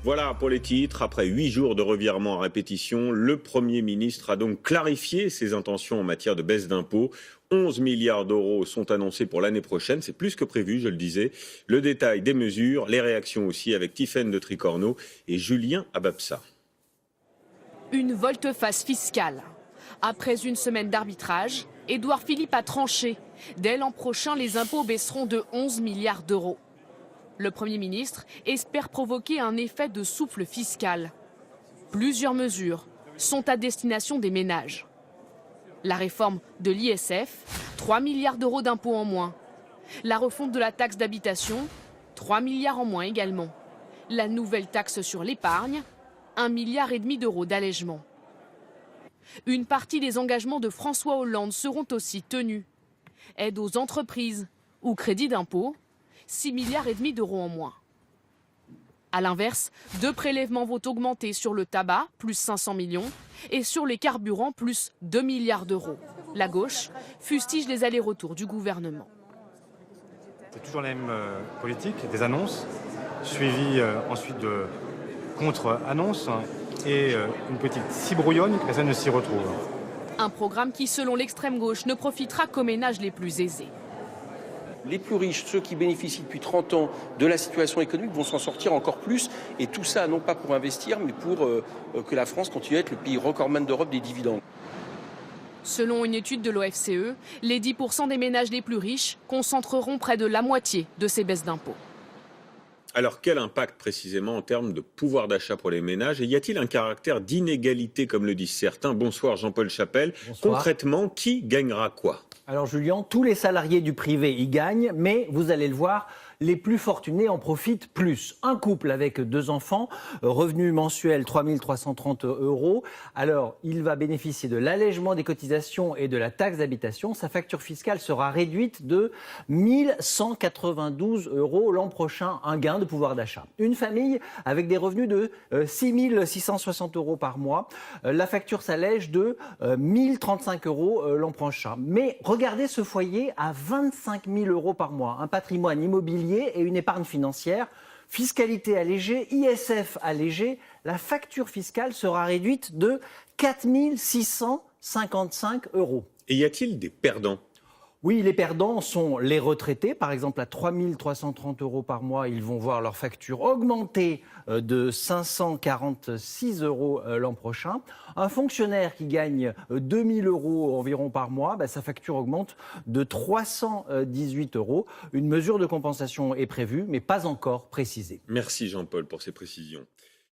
Voilà pour les titres. Après 8 jours de revirement à répétition, le Premier ministre a donc clarifié ses intentions en matière de baisse d'impôts. 11 milliards d'euros sont annoncés pour l'année prochaine. C'est plus que prévu, je le disais. Le détail des mesures, les réactions aussi avec Tiffaine de Tricorneau et Julien Ababsa. Une volte-face fiscale. Après une semaine d'arbitrage, Édouard Philippe a tranché. Dès l'an prochain, les impôts baisseront de 11 milliards d'euros. Le Premier ministre espère provoquer un effet de souffle fiscal. Plusieurs mesures sont à destination des ménages. La réforme de l'ISF, 3 milliards d'euros d'impôts en moins. La refonte de la taxe d'habitation, 3 milliards en moins également. La nouvelle taxe sur l'épargne, 1,5 milliard d'euros d'allègement. Une partie des engagements de François Hollande seront aussi tenus. Aide aux entreprises ou crédit d'impôt, 6,5 milliards d'euros en moins. A l'inverse, 2 prélèvements vont augmenter sur le tabac, plus 500 millions, et sur les carburants, plus 2 milliards d'euros. La gauche fustige les allers-retours du gouvernement. C'est toujours la même politique, des annonces, suivies ensuite de contre-annonces, et une politique si brouillonne que personne ne s'y retrouve. Un programme qui, selon l'extrême gauche, ne profitera qu'aux ménages les plus aisés. Les plus riches, ceux qui bénéficient depuis 30 ans de la situation économique, vont s'en sortir encore plus. Et tout ça, non pas pour investir, mais pour que la France continue à être le pays recordman d'Europe des dividendes. Selon une étude de l'OFCE, les 10% des ménages les plus riches concentreront près de la moitié de ces baisses d'impôts. Alors, quel impact précisément en termes de pouvoir d'achat pour les ménages? Et y a-t-il un caractère d'inégalité, comme le disent certains? Bonsoir Jean-Paul Chapelle. Bonsoir. Concrètement, qui gagnera quoi? Alors Julien, tous les salariés du privé y gagnent, mais vous allez le voir, les plus fortunés en profitent plus. Un couple avec 2 enfants, revenu mensuel 3 330 €. Alors, il va bénéficier de l'allègement des cotisations et de la taxe d'habitation. Sa facture fiscale sera réduite de 1 192 € l'an prochain, un gain de pouvoir d'achat. Une famille avec des revenus de 6 660 € par mois, la facture s'allège de 1 035 € l'an prochain. Mais regardez ce foyer à 25 000 € par mois, un patrimoine immobilier et une épargne financière, fiscalité allégée, ISF allégé, la facture fiscale sera réduite de 4 655 €. Et y a-t-il des perdants? Oui, les perdants sont les retraités. Par exemple, à 3 330 € par mois, ils vont voir leur facture augmenter de 546 € l'an prochain. Un fonctionnaire qui gagne 2 000 € environ par mois, sa facture augmente de 318 €. Une mesure de compensation est prévue, mais pas encore précisée. Merci Jean-Paul pour ces précisions.